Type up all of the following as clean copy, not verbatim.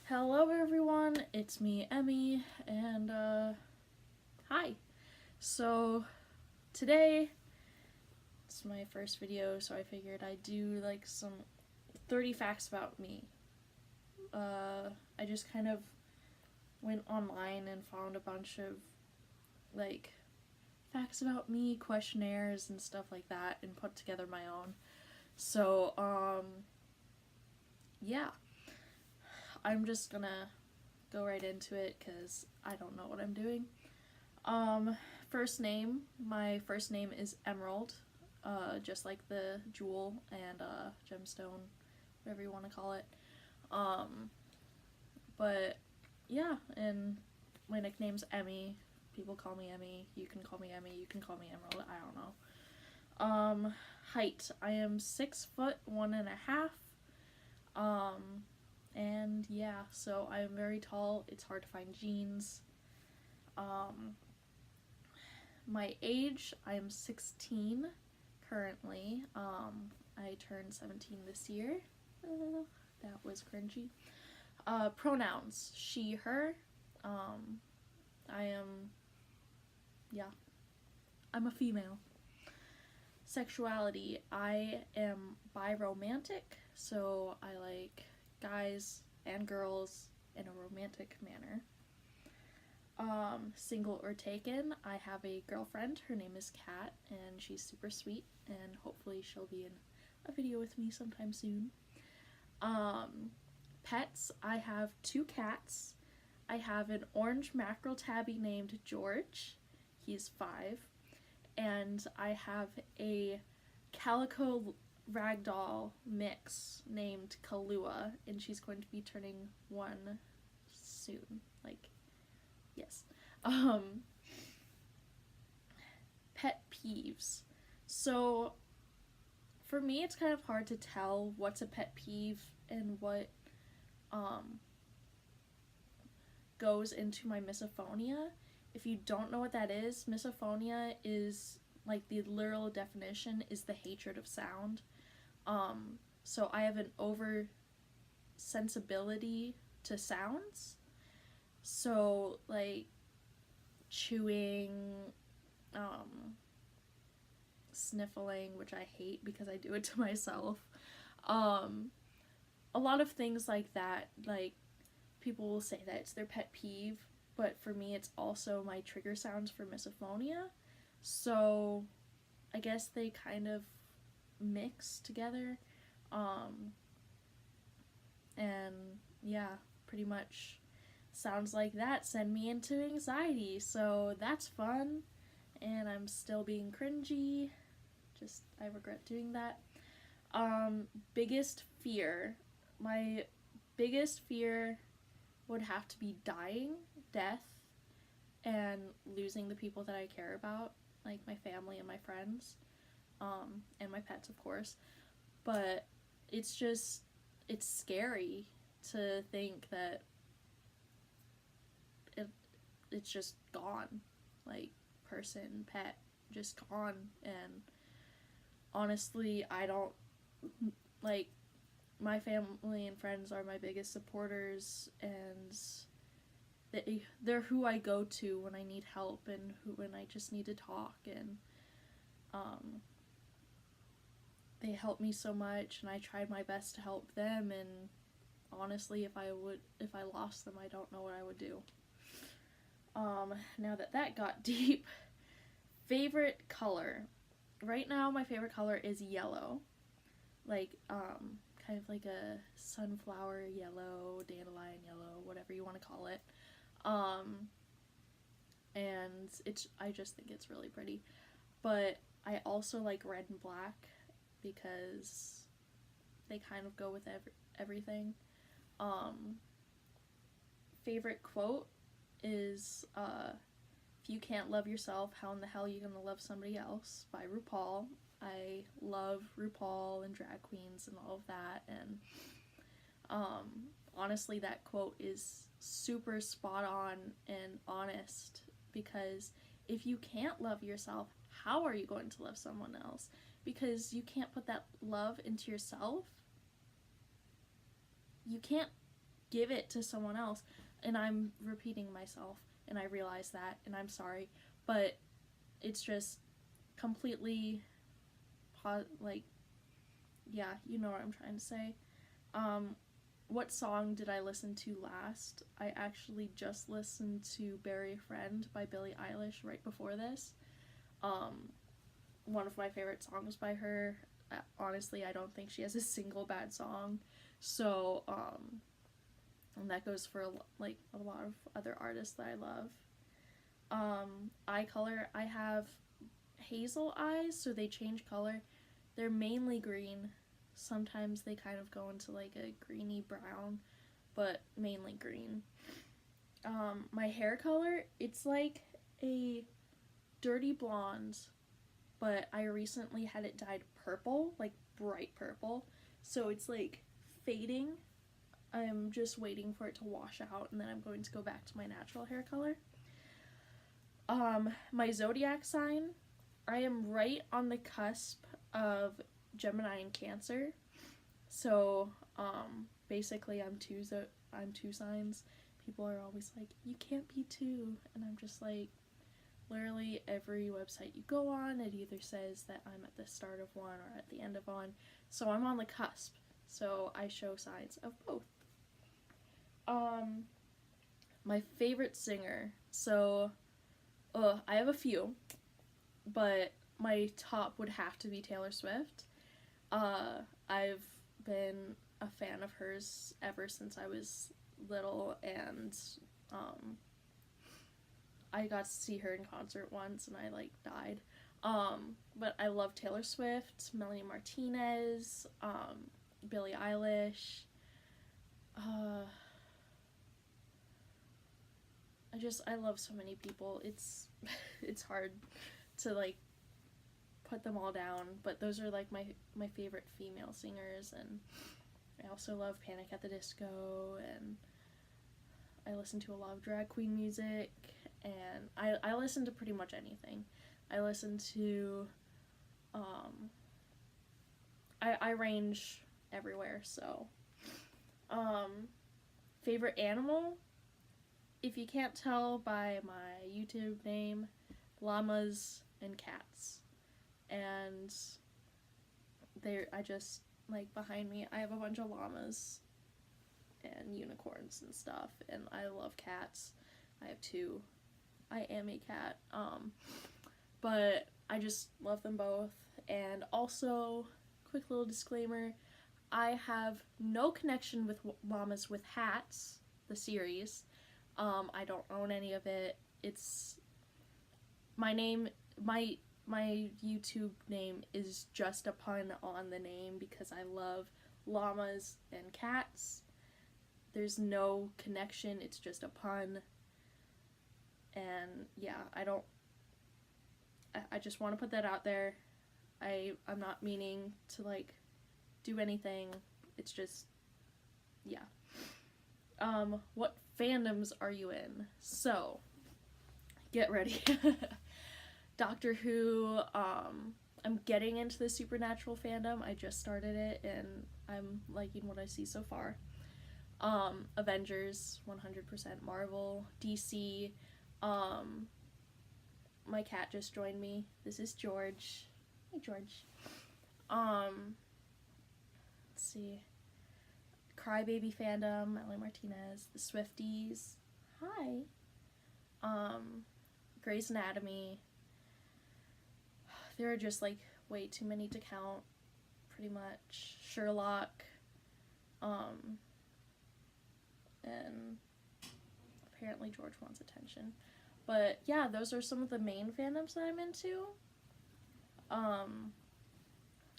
Hello everyone, it's me, Emmy, and hi. So, today, it's my first video, so I figured I'd do like some 30 facts about me. I just kind of went online and found a bunch of like facts about me, questionnaires and stuff like that, and put together my own. So, yeah. I'm just gonna go right into it because I don't know what I'm doing. First name. My first name is Emerald, just like the jewel and gemstone, whatever you want to call it. But yeah, and my nickname's Emmy. People call me Emmy. You can call me Emmy. You can call me Emerald. I don't know. Height. I am 6'1.5". And yeah, so I am very tall. It's hard to find jeans. My age, I am 16 currently. I turned 17 this year. That was cringy. Pronouns, she, her. I'm a female. Sexuality, I am biromantic, so I like guys and girls in a romantic manner. Single or taken, I have a girlfriend. Her name is Kat, and she's super sweet, and hopefully she'll be in a video with me sometime soon. Pets, I have 2 cats. I have an orange mackerel tabby named George. He's 5. And I have a calico ragdoll mix named Kahlua, and she's going to be turning 1 soon. Yes. Pet peeves. So, for me, it's kind of hard to tell what's a pet peeve and what goes into my misophonia. If you don't know what that is, misophonia is, like, the literal definition is the hatred of sound. So I have an oversensibility to sounds. So, like, chewing, sniffling, which I hate because I do it to myself. A lot of things like that, like, people will say that it's their pet peeve, but for me it's also my trigger sounds for misophonia. So I guess they kind of mix together. And yeah, pretty much sounds like that send me into anxiety. So that's fun, and I'm still being cringy. I regret doing that. Biggest fear. My biggest fear would have to be dying, death, and losing the people that I care about, like my family and my friends, and my pets, of course. But it's scary to think that it's just gone, like, person, pet, just gone. And honestly, I don't, like, my family and friends are my biggest supporters, and they're who I go to when I need help and when I just need to talk, and they help me so much, and I tried my best to help them, and honestly, if I lost them, I don't know what I would do. Now that got deep, favorite color. Right now, my favorite color is yellow. Like, kind of like a sunflower yellow, dandelion yellow, whatever you want to call it. And I just think it's really pretty. But I also like red and black because they kind of go with everything. Favorite quote is, if you can't love yourself, how in the hell are you gonna love somebody else, by RuPaul. I love RuPaul and drag queens and all of that, and honestly, that quote is super spot on and honest, because if you can't love yourself, how are you going to love someone else? Because you can't put that love into yourself. You can't give it to someone else. And I'm repeating myself, and I realize that, and I'm sorry, but it's just completely like, yeah, you know what I'm trying to say. What song did I listen to last? I actually just listened to Bury a Friend by Billie Eilish right before this. One of my favorite songs by her. Honestly, I don't think she has a single bad song. So, and that goes for like a lot of other artists that I love. Eye color, I have hazel eyes, so they change color. They're mainly green. Sometimes they kind of go into like a greeny brown, but mainly green. My hair color, it's like a dirty blonde, but I recently had it dyed purple, like bright purple. So it's like fading. I'm just waiting for it to wash out, and then I'm going to go back to my natural hair color. My zodiac sign, I am right on the cusp of Gemini and Cancer. So, basically I'm two signs. People are always like, you can't be two, and I'm just like, literally every website you go on, it either says that I'm at the start of one or at the end of one. So I'm on the cusp. So I show signs of both. My favorite singer. So, I have a few, but my top would have to be Taylor Swift. I've been a fan of hers ever since I was little, and I got to see her in concert once, and I like died. But I love Taylor Swift, Melanie Martinez, Billie Eilish. I love so many people. It's hard to like put them all down, but those are like my favorite female singers. And I also love Panic at the Disco, and I listen to a lot of drag queen music, and I listen to pretty much anything. I listen to I range everywhere. So favorite animal, if you can't tell by my YouTube name, llamas and cats. And I just, like, behind me, I have a bunch of llamas and unicorns and stuff, and I love cats. I have two. I am a cat. But I just love them both. And also, quick little disclaimer, I have no connection with Llamas with Hats, the series. I don't own any of it. It's my name, my YouTube name is just a pun on the name because I love llamas and cats. There's no connection, it's just a pun. And yeah, I just want to put that out there. I'm not meaning to like do anything. It's just, yeah. What fandoms are you in? So, get ready. Doctor Who, I'm getting into the supernatural fandom. I just started it, and I'm liking what I see so far. Avengers, 100% Marvel. DC, my cat just joined me. This is George. Hey, George. Let's see. Crybaby fandom, Melanie Martinez, the Swifties. Hi. Grey's Anatomy. There are just like way too many to count, pretty much. Sherlock. And apparently George wants attention. But yeah, those are some of the main fandoms that I'm into.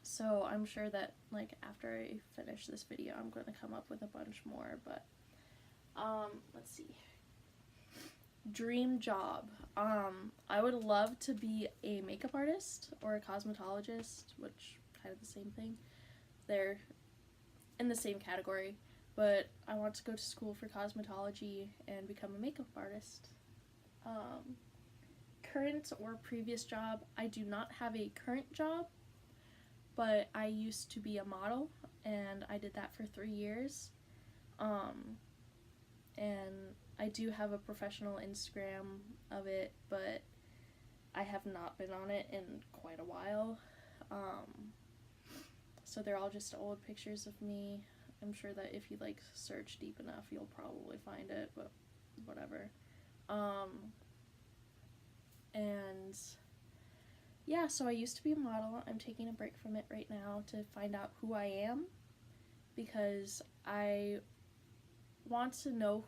So I'm sure that like after I finish this video, I'm going to come up with a bunch more. But let's see. Dream job. I would love to be a makeup artist or a cosmetologist, which kind of the same thing. They're in the same category, but I want to go to school for cosmetology and become a makeup artist. Current or previous job, I do not have a current job, but I used to be a model, and I did that for 3 years. and I do have a professional Instagram of it, but I have not been on it in quite a while. So they're all just old pictures of me. I'm sure that if you like search deep enough, you'll probably find it, but whatever. And yeah, so I used to be a model. I'm taking a break from it right now to find out who I am, because I want to know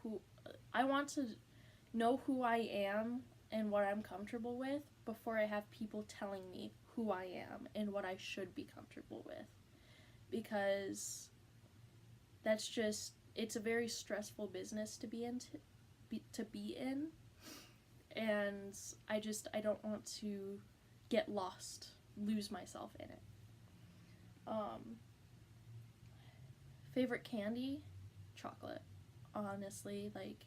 who I am and what I'm comfortable with before I have people telling me who I am and what I should be comfortable with. Because that's just, it's a very stressful business to be in, and I don't want to get lost, lose myself in it. Favorite candy? Chocolate. Honestly, like,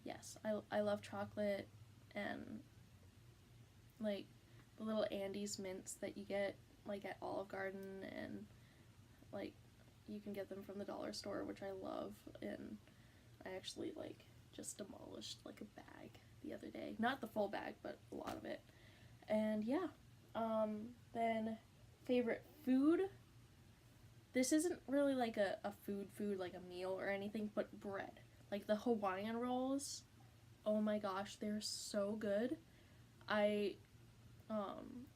yes, I love chocolate, and like the little Andes mints that you get like at Olive Garden, and like you can get them from the dollar store, which I love, and I actually like just demolished like a bag the other day. Not the full bag, but a lot of it. And yeah, then favorite food? This isn't really like a food, like a meal or anything, but bread. Like the Hawaiian rolls, oh my gosh, they're so good. I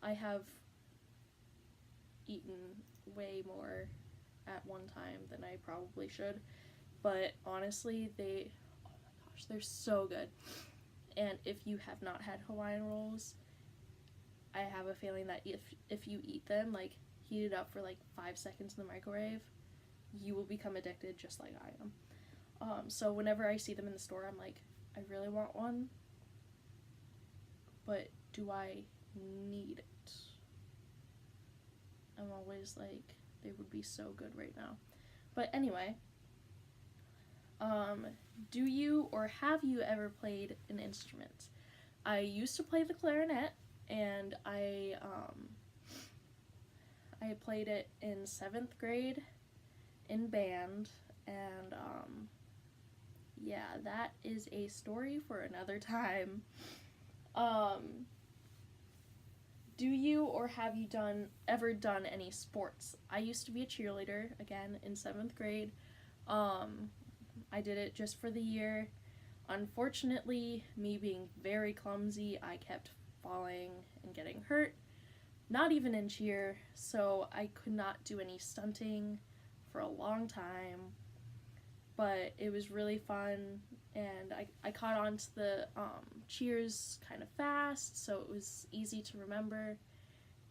have eaten way more at one time than I probably should, but honestly, oh my gosh, they're so good. And if you have not had Hawaiian rolls, I have a feeling that if you eat them, like heat it up for like 5 seconds in the microwave, you will become addicted just like I am. So whenever I see them in the store, I'm like, I really want one, but do I need it? I'm always like, they would be so good right now. But anyway, do you or have you ever played an instrument? I used to play the clarinet, and I played it in 7th grade in band, and yeah, that is a story for another time. Do you or have you ever done any sports? I used to be a cheerleader, again, in 7th grade. I did it just for the year. Unfortunately, me being very clumsy, I kept falling and getting hurt. Not even in cheer, so I could not do any stunting for a long time. But it was really fun, and I caught on to the cheers kind of fast, so it was easy to remember,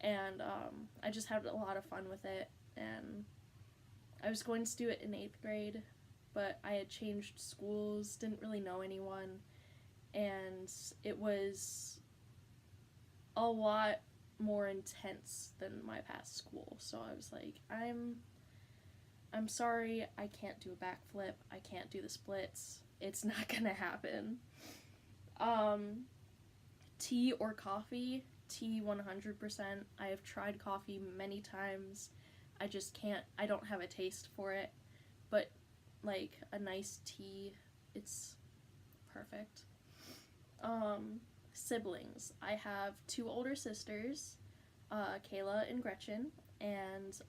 and I just had a lot of fun with it. And I was going to do it in 8th grade, but I had changed schools, didn't really know anyone, and it was a lot more intense than my past school, so I was like, I'm sorry, I can't do a backflip, I can't do the splits, it's not gonna happen. Tea or coffee? Tea 100%. I have tried coffee many times. I just can't, I don't have a taste for it, but like a nice tea, it's perfect. Siblings. I have 2 older sisters, Kayla and Gretchen, and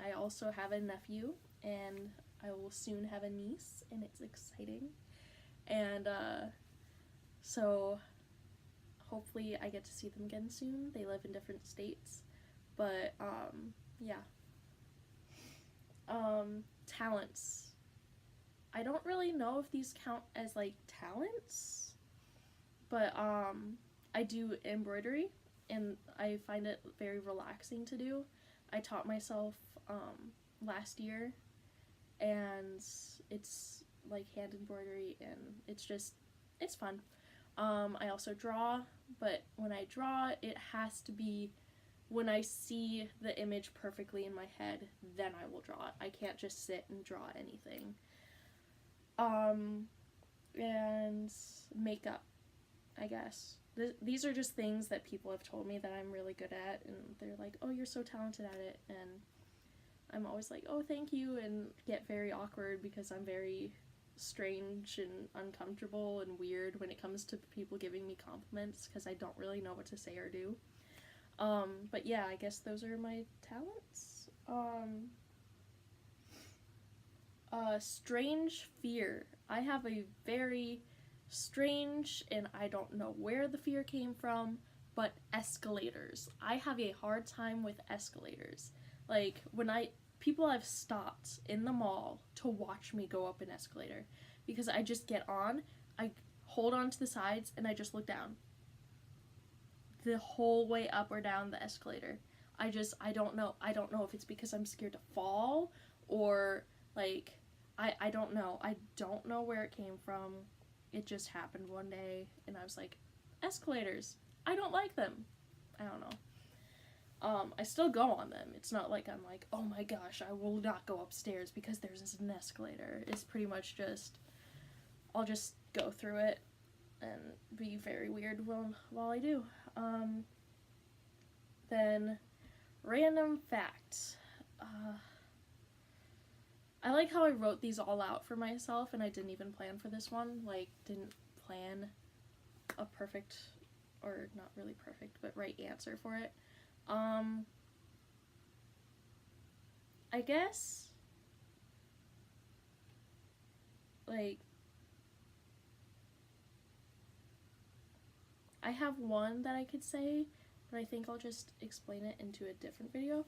I also have a nephew, and I will soon have a niece, and it's exciting. And so hopefully I get to see them again soon. They live in different states, but yeah. Talents. I don't really know if these count as like talents, but I do embroidery, and I find it very relaxing to do. I taught myself last year, and it's like hand embroidery, and it's fun. I also draw, but when I draw, it has to be when I see the image perfectly in my head, then I will draw it. I can't just sit and draw anything. And makeup, I guess. These are just things that people have told me that I'm really good at, and they're like, oh, you're so talented at it, and I'm always like, oh, thank you, and get very awkward because I'm very strange and uncomfortable and weird when it comes to people giving me compliments because I don't really know what to say or do. But yeah, I guess those are my talents. Strange fear. I have a very strange, and I don't know where the fear came from, but escalators. I have a hard time with escalators. Like, people have stopped in the mall to watch me go up an escalator because I just get on, I hold on to the sides, and I just look down the whole way up or down the escalator. I don't know if it's because I'm scared to fall or like I don't know. I don't know where it came from. It just happened one day and I was like, escalators, I don't like them. I don't know. I still go on them. It's not like I'm like, oh my gosh, I will not go upstairs because there's an escalator. It's pretty much just, I'll just go through it and be very weird while I do. Then, random facts. I like how I wrote these all out for myself and I didn't even plan for this one. Like, didn't plan a perfect, or not really perfect, but right answer for it. I guess, like, I have one that I could say, but I think I'll just explain it into a different video.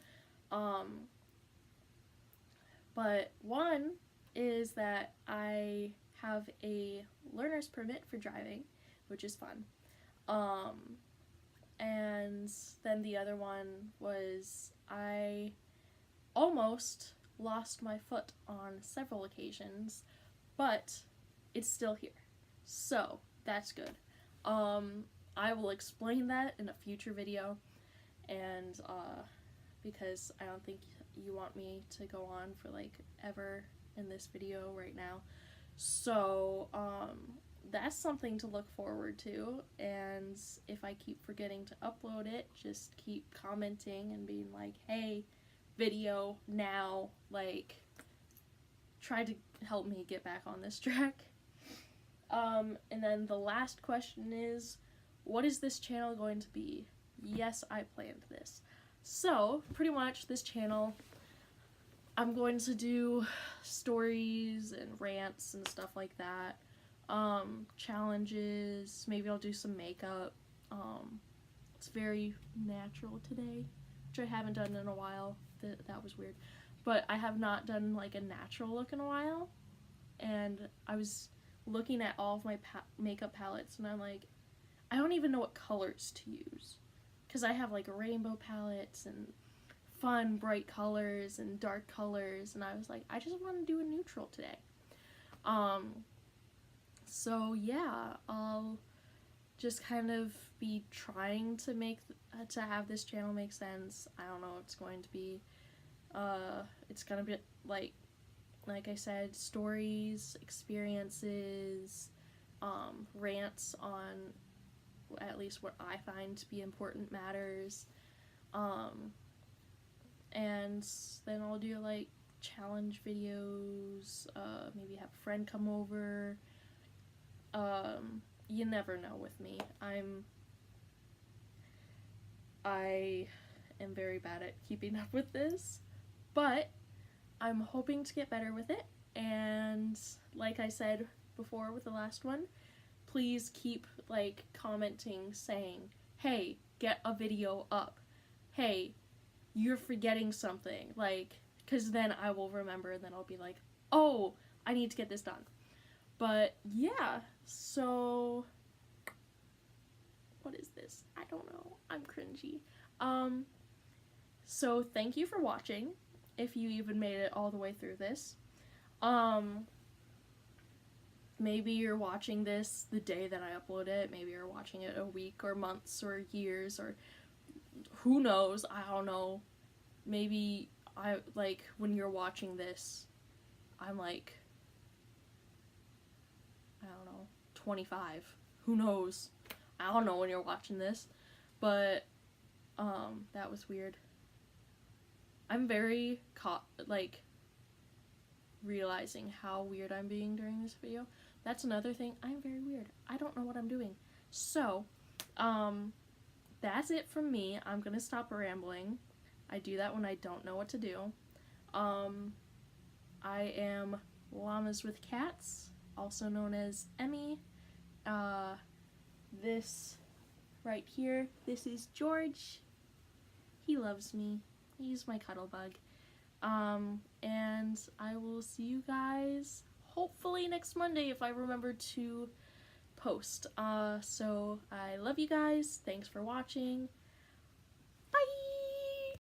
But one is that I have a learner's permit for driving, which is fun. And then the other one was I almost lost my foot on several occasions, but it's still here. So, that's good. I will explain that in a future video, and because I don't think you want me to go on for like ever in this video right now. So that's something to look forward to, and if I keep forgetting to upload it, just keep commenting and being like, hey, video now, like, try to help me get back on this track. And then the last question is, what is this channel going to be? Yes, I planned this. So, pretty much this channel, I'm going to do stories and rants and stuff like that. Challenges, maybe I'll do some makeup. It's very natural today, which I haven't done in a while. That was weird. But I have not done like a natural look in a while. And I was looking at all of my makeup palettes and I'm like, I don't even know what colors to use. Because I have like rainbow palettes and fun bright colors and dark colors, and I was like, I just want to do a neutral today. So yeah, I'll just kind of be trying to have this channel make sense. I don't know, it's going to be like I said, stories, experiences, rants on at least what I find to be important matters, and then I'll do like challenge videos, maybe have a friend come over. You never know with me. I am very bad at keeping up with this, but I'm hoping to get better with it, and like I said before with the last one, please keep like commenting saying, hey, get a video up, hey, you're forgetting something, like, because then I will remember and then I'll be like, oh, I need to get this done. But yeah, so what is this? I don't know. I'm cringy. So thank you for watching, if you even made it all the way through this. Maybe you're watching this the day that I upload it, maybe you're watching it a week or months or years, or who knows, I don't know. Maybe when you're watching this, I'm like, I don't know, 25. Who knows? I don't know when you're watching this, but that was weird. I'm very realizing how weird I'm being during this video. That's another thing. I'm very weird. I don't know what I'm doing. So, that's it from me. I'm gonna stop rambling. I do that when I don't know what to do. I am Llamas with Cats, also known as Emmy. This right here, this is George. He loves me. He's my cuddle bug. And I will see you guys hopefully next Monday if I remember to post. So I love you guys. Thanks for watching.